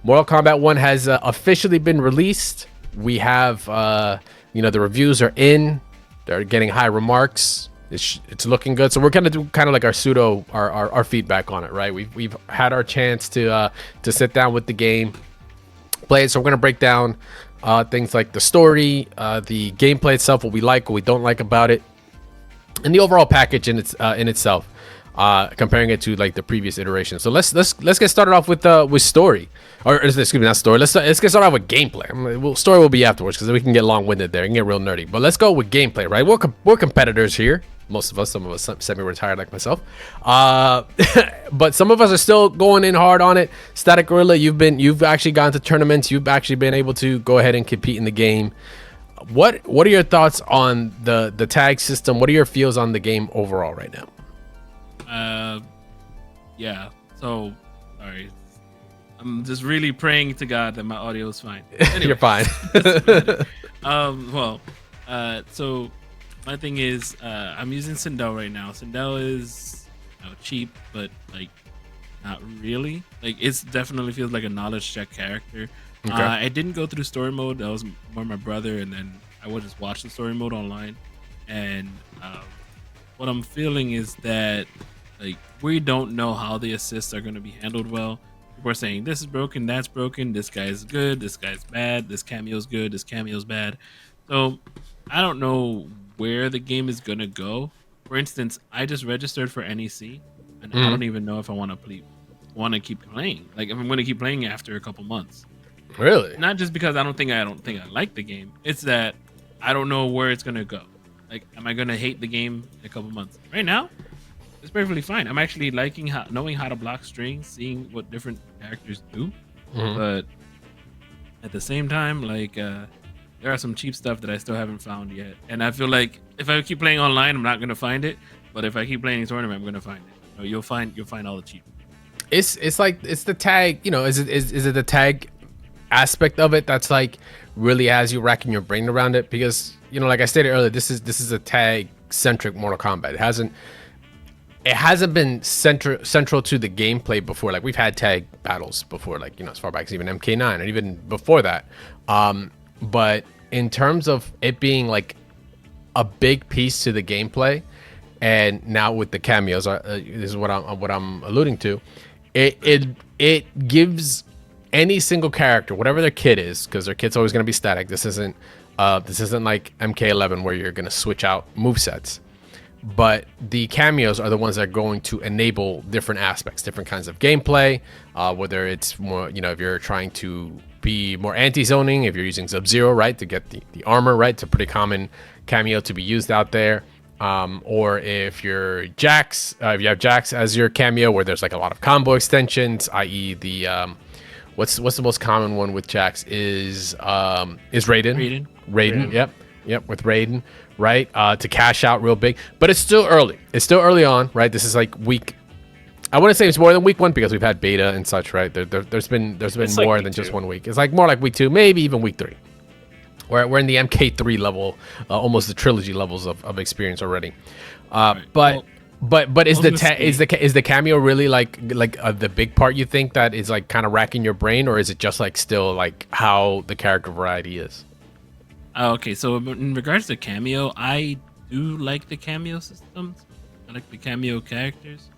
Mortal Kombat 1 has officially been released. We have, the reviews are in. They're getting high remarks. It's looking good. So we're gonna do kind of like our feedback on it, right? We've had our chance to sit down with the game, play it. So we're gonna break down things like the story, the gameplay itself, what we like, what we don't like about it, and the overall package in itself. Comparing it to like the previous iteration. So let's get started off with story, or excuse me, not story. Let's get started off with gameplay. Story will be afterwards because we can get long winded there and get real nerdy. But let's go with gameplay, right? We're competitors here. Most of us, some of us semi-retired like myself, but some of us are still going in hard on it. Static Gorilla, you've actually gone to tournaments. You've actually been able to go ahead and compete in the game. What are your thoughts on the tag system? What are your feels on the game overall right now? Yeah. So, sorry. I'm just really praying to God that my audio is fine. Anyway, You're fine. So my thing is, I'm using Sindel right now. Sindel is cheap, but like not really. Like it's definitely feels like a knowledge check character. Okay. I didn't go through story mode. That was more my brother, and then I would just watch the story mode online. And what I'm feeling is that like we don't know how the assists are going to be handled well. We're saying this is broken, that's broken, this guy's good, this guy's bad, this cameo's good, this cameo's bad. So I don't know where the game is going to go. For instance, I just registered for NEC, and I don't even know if I want to keep playing. Like if I'm going to keep playing after a couple months. Really? Not just because I don't think I like the game. It's that I don't know where it's going to go. Like, am I going to hate the game in a couple months? Right now, it's perfectly fine. I'm actually liking knowing how to block strings, seeing what different characters do. But at the same time, like there are some cheap stuff that I still haven't found yet, and I feel like if I keep playing online, I'm not gonna find it. But if I keep playing a tournament, I'm gonna find it. You'll find all the cheap. It's like it's the tag. Is it the tag aspect of it that's like really has you racking your brain around it? Because like I stated earlier, this is a tag centric Mortal Kombat. It hasn't been central to the gameplay before. Like we've had tag battles before, like as far back as even MK9 and even before that. But in terms of it being like a big piece to the gameplay, and now with the cameos, this is what I'm alluding to. It gives any single character, whatever their kit is, because their kit's always going to be static. This isn't like MK11 where you're going to switch out movesets. But the cameos are the ones that are going to enable different aspects, different kinds of gameplay, whether it's more, if you're trying to be more anti-zoning, if you're using Sub-Zero, right, to get the armor, right, it's a pretty common cameo to be used out there. Or if you're Jax, if you have Jax as your cameo, where there's like a lot of combo extensions, i.e. the, what's the most common one with Jax is Raiden. Raiden, yep, with Raiden. Right, to cash out real big, but it's still early. It's still early on, right? This is like week. I wouldn't say it's more than week 1 because we've had beta and such, right? There's been more than just 1 week. It's like more like week 2, maybe even week 3. We're in the MK3 level, almost the trilogy levels of experience already. But is the cameo really like the big part you think that is like kind of racking your brain, or is it just like still like how the character variety is? Okay, so in regards to cameo, I do like the cameo systems. I like the cameo characters.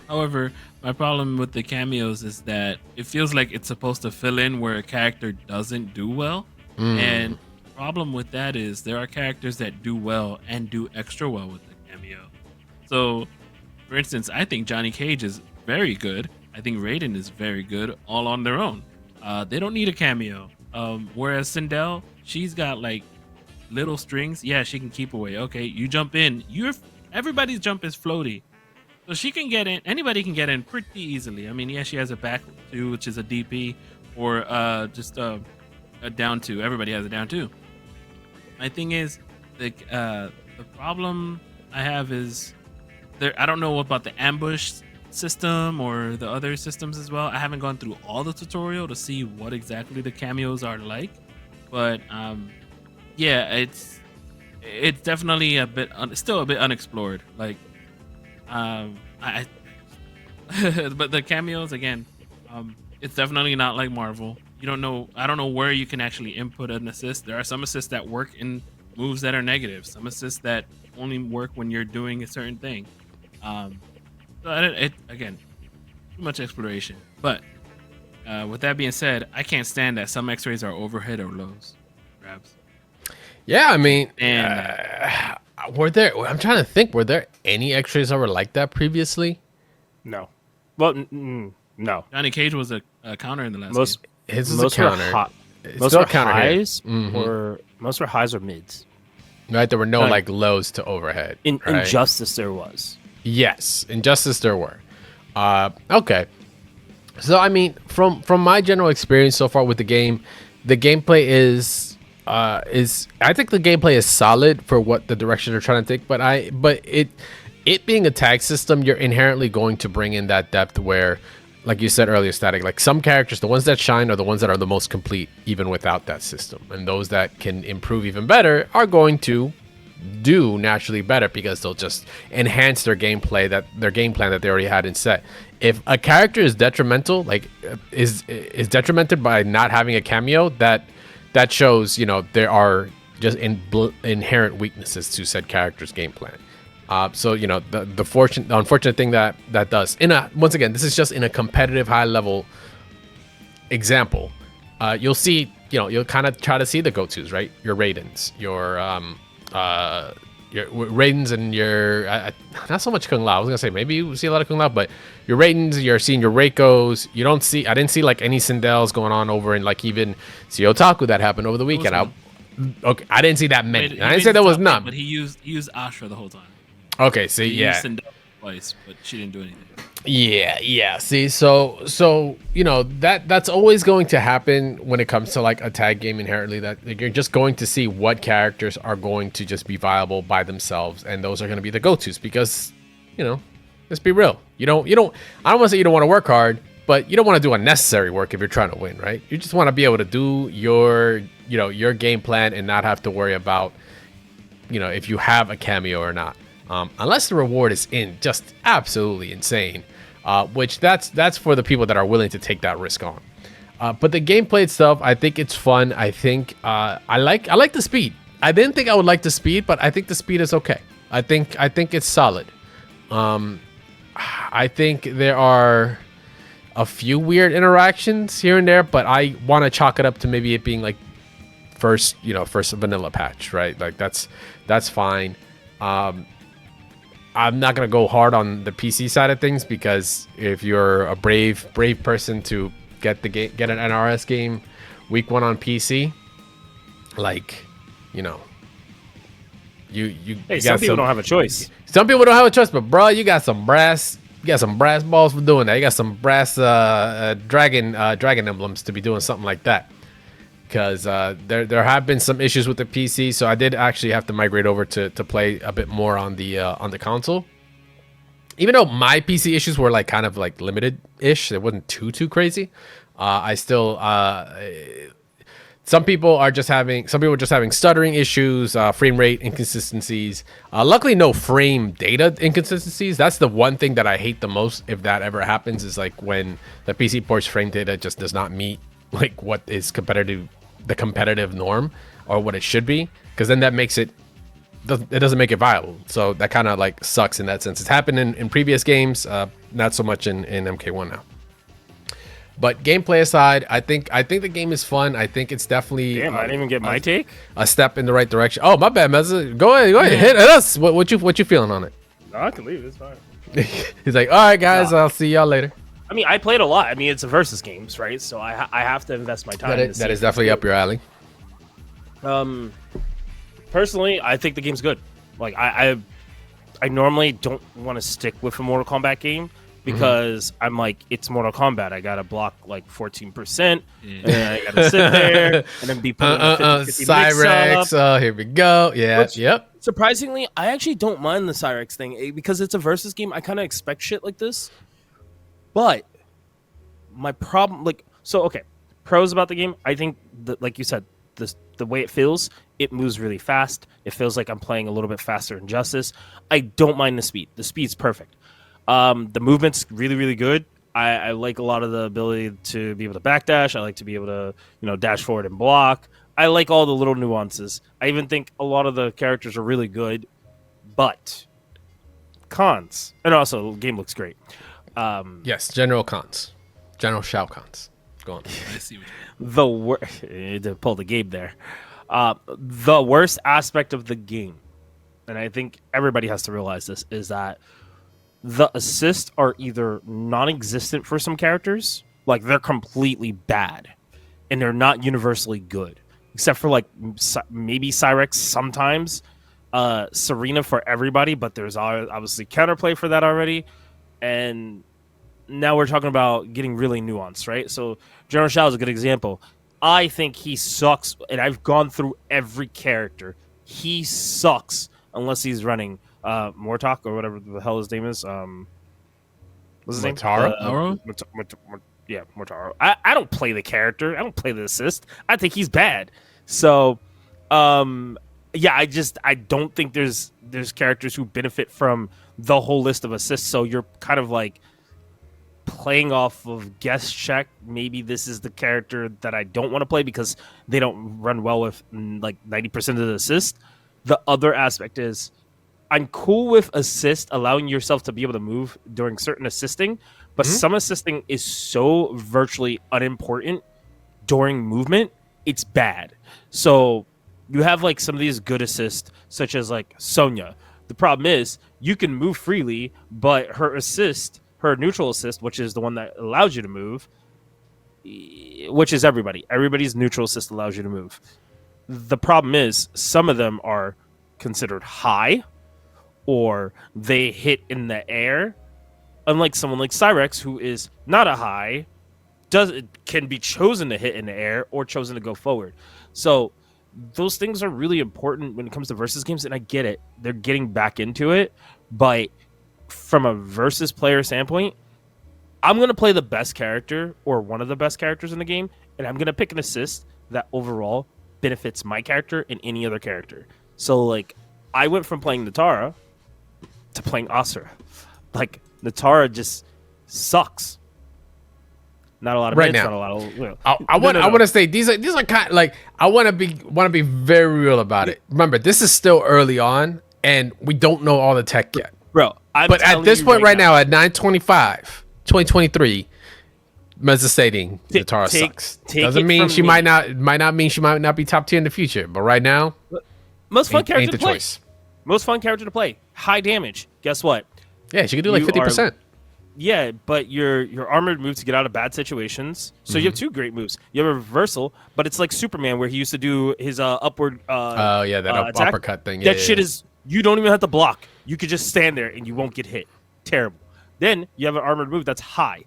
However, my problem with the cameos is that it feels like it's supposed to fill in where a character doesn't do well. And the problem with that is there are characters that do well and do extra well with the cameo. So, for instance, I think Johnny Cage is very good. I think Raiden is very good all on their own. They don't need a cameo. Whereas Sindel, she's got like little strings. Yeah, she can keep away. Okay, you jump in. Everybody's jump is floaty, so she can get in. Anybody can get in pretty easily. I mean, yeah, she has a back two, which is a DP, or just a down two. Everybody has a down two. My thing is the problem I have is there. I don't know about the ambush system or the other systems as well. I haven't gone through all the tutorial to see what exactly the cameos are like, but yeah, it's definitely still a bit unexplored. Like but the cameos again, It's definitely not like Marvel. You don't know. I don't know where you can actually input an assist. There are some assists that work in moves that are negative. Some assists that only work when you're doing a certain thing. Um, so again, too much exploration. But with that being said, I can't stand that some X-rays are overhead or lows. Grabs. Yeah, I mean, And were there? I'm trying to think. Were there any X-rays that were like that previously? No. Well, no. Johnny Cage was a counter in the last Most game. His is a most were counter. hot. It's Most still were a counter here. highs or most were highs or mids. Right, there were no Like- like lows to overhead. In right? Injustice, there was. Yes, Injustice there were. Okay. So I mean, from my general experience so far with the game, the gameplay is I think the gameplay is solid for what the direction they're trying to take. But it being a tag system, you're inherently going to bring in that depth where, like you said earlier, Static, like some characters, the ones that shine are the ones that are the most complete, even without that system, and those that can improve even better are going to do naturally better because they'll just enhance their gameplay, that their game plan that they already had in set. If a character is detrimental, like is detrimented by not having a cameo, that shows, you know, there are just inherent weaknesses to said character's game plan. So you know, the unfortunate thing that does, once again, this is just in a competitive high level example. You'll see, you know, you'll kind of try to see the go-tos, right? Your Raidens, your Raidens, and your not so much Kung Lao. I was gonna say maybe you see a lot of Kung Lao, but your Raidens, you're seeing your Reikos. I didn't see like any Sindels going on over in like even Otaku that happened over the weekend. I didn't see that many. I didn't say there was none, but he used Asha the whole time. Okay, see, He yeah. used Sindel twice, but she didn't do anything. Yeah. See, so you know that's always going to happen when it comes to like a tag game inherently. That like, you're just going to see what characters are going to just be viable by themselves, and those are going to be the go-tos because, you know, let's be real. You don't. I don't want to say you don't want to work hard, but you don't want to do unnecessary work if you're trying to win, right? You just want to be able to do your game plan and not have to worry about, you know, if you have a cameo or not. Unless the reward is just absolutely insane, which that's for the people that are willing to take that risk on. But the gameplay itself, I think it's fun. I think I like the speed. I didn't think I would like the speed, but I think the speed is okay. I think it's solid. I think there are a few weird interactions here and there, but I want to chalk it up to maybe it being like first vanilla patch, right? Like that's fine. I'm not gonna go hard on the PC side of things because if you're a brave person to get an NRS game week 1 on PC, like, you know, you Some people don't have a choice. Some people don't have a choice, but bro, you got some brass balls for doing that. You got some brass dragon emblems to be doing something like that. Because there have been some issues with the PC, so I did actually have to migrate over to play a bit more on the console. Even though my PC issues were like kind of like limited-ish, it wasn't too crazy. I still some people were just having stuttering issues, frame rate inconsistencies. Luckily, no frame data inconsistencies. That's the one thing that I hate the most. If that ever happens, is like when the PC port's frame data just does not meet like what is the competitive norm or what it should be, because then that makes it doesn't make it viable. So that kind of like sucks in that sense. It's happened in previous games, not so much in MK1 now. But gameplay aside, I think the game is fun. I think it's definitely Damn, I didn't even get my take. a step in the right direction. Oh, my bad, Mezza. Go ahead, hit us. What you feeling on it? No, I can leave. It's fine. He's like, all right, guys, I'll see y'all later. I mean, I played a lot. I mean, it's a versus games, right? So I have to invest my time. That is definitely up your alley. Personally, I think the game's good. Like I normally don't want to stick with a Mortal Kombat game because I'm like, it's Mortal Kombat. I gotta block like 14%, and then I gotta sit there and then be putting a 50-50 Cyrex. mix up. Oh, here we go. Yeah, Which, yep. Surprisingly, I actually don't mind the Cyrex thing because it's a versus game. I kind of expect shit like this. But my problem, okay, pros about the game, I think that, like you said, the way it feels, it moves really fast. It feels like I'm playing a little bit faster in Justice. I don't mind the speed. The speed's perfect. The movement's really, really good. I like a lot of the ability to be able to backdash. I like to be able to, dash forward and block. I like all the little nuances. I even think a lot of the characters are really good, but cons. And also, the game looks great. Yes, general cons. General Shao cons. Go on. I see what To pull the game there. The worst aspect of the game, and I think everybody has to realize this, is that the assists are either non-existent for some characters, like they're completely bad, and they're not universally good, except for like maybe Cyrex sometimes, Serena for everybody, but there's obviously counterplay for that already, and now we're talking about getting really nuanced, right? So General Shao is a good example. I think he sucks, and I've gone through every character. He sucks unless he's running Mortok or whatever the hell his name is. What's his Motaro? name? Yeah, Mortaro. I don't play the character. I don't play the assist. I think he's bad. So, yeah, I don't think there's characters who benefit from the whole list of assists. So you're kind of like playing off of guess check. Maybe this is the character that I don't want to play because they don't run well with like 90% of the assist. The other aspect is I'm cool with assist, allowing yourself to be able to move during certain assisting, but some assisting is so virtually unimportant during movement, it's bad. So you have like some of these good assists, such as like Sonya. The problem is you can move freely, but her neutral assist, which is the one that allows you to move, which is everybody's neutral assist allows you to move. The problem is some of them are considered high, or they hit in the air, unlike someone like Cyrex, who is not a high, can be chosen to hit in the air or chosen to go forward. So those things are really important when it comes to versus games, and I get it. They're getting back into it, but from a versus player standpoint, I'm going to play the best character or one of the best characters in the game, and I'm going to pick an assist that overall benefits my character and any other character. So, like, I went from playing Natara to playing Asura. Like, Natara just sucks. Not a lot of Right hits, now. not a lot of. You know. I want to say these are kind of like I want to be very real about it. Remember, this is still early on, and we don't know all the tech yet. Bro, But at this point right now, at 9/25, 2023, Meza stating Natara sucks. Doesn't mean she might not mean she might not be top tier in the future. But right now, most fun character ain't the to play. choice. Most fun character to play. High damage. Guess what? Yeah, she could do like 50%. Yeah, but your armored move to get out of bad situations. So you have two great moves. You have a reversal, but it's like Superman where he used to do his upward. Oh yeah, that attack. uppercut thing. Yeah, That shit is you don't even have to block. You could just stand there and you won't get hit. Terrible. Then you have an armored move that's high.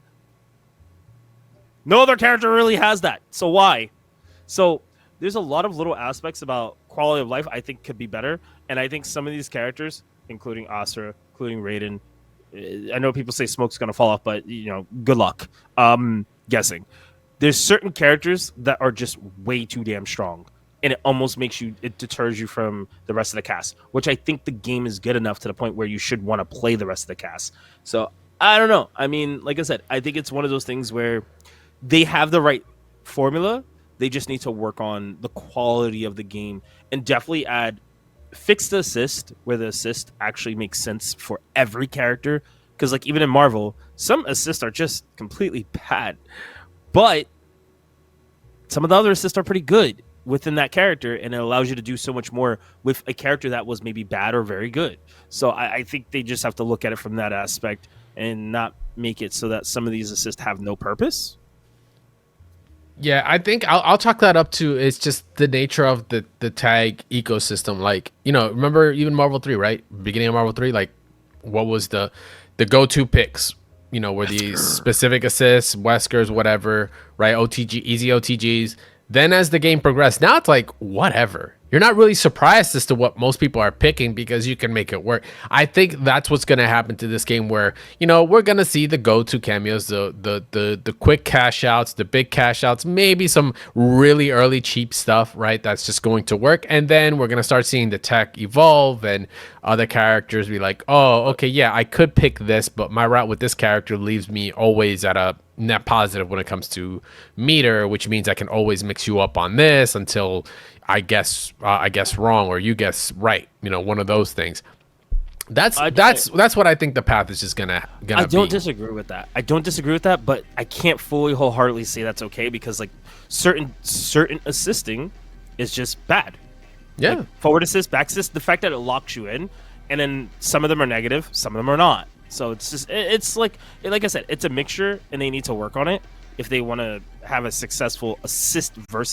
No other character really has that. So why? So there's a lot of little aspects about quality of life I think could be better, and I think some of these characters, including Asura, including Raiden. I know people say Smoke's going to fall off, but, good luck. Guessing. There's certain characters that are just way too damn strong, and it deters you from the rest of the cast, which I think the game is good enough to the point where you should want to play the rest of the cast. So, I don't know. I mean, like I said, I think it's one of those things where they have the right formula. They just need to work on the quality of the game and definitely fix the assist where the assist actually makes sense for every character, because like even in Marvel some assists are just completely bad, but some of the other assists are pretty good within that character, and it allows you to do so much more with a character that was maybe bad or very good. So I think they just have to look at it from that aspect and not make it so that some of these assists have no purpose. Yeah, I think I'll chalk that up to it's just the nature of the tag ecosystem. Like, remember even Marvel 3, right? Beginning of Marvel 3, like what was the go-to picks? Were these specific assists, Weskers, whatever, right? OTG, easy OTGs. Then as the game progressed, now it's like whatever. you're not really surprised as to what most people are picking because you can make it work. I think that's what's going to happen to this game, where we're going to see the go-to cameos, the quick cash outs, the big cash outs, maybe some really early cheap stuff, right? That's just going to work, and then we're going to start seeing the tech evolve and other characters be like, oh, okay, yeah, I could pick this, but my route with this character leaves me always at a net positive when it comes to meter, which means I can always mix you up on this until I guess wrong or you guess right. One of those things. That's what I think the path is just gonna I don't disagree with that. I don't disagree with that, but I can't fully wholeheartedly say that's okay because like certain assisting is just bad. Yeah. Like, forward assist, back assist, the fact that it locks you in, and then some of them are negative, some of them are not. So it's just it's like I said, it's a mixture, and they need to work on it if they want to have a successful assist versus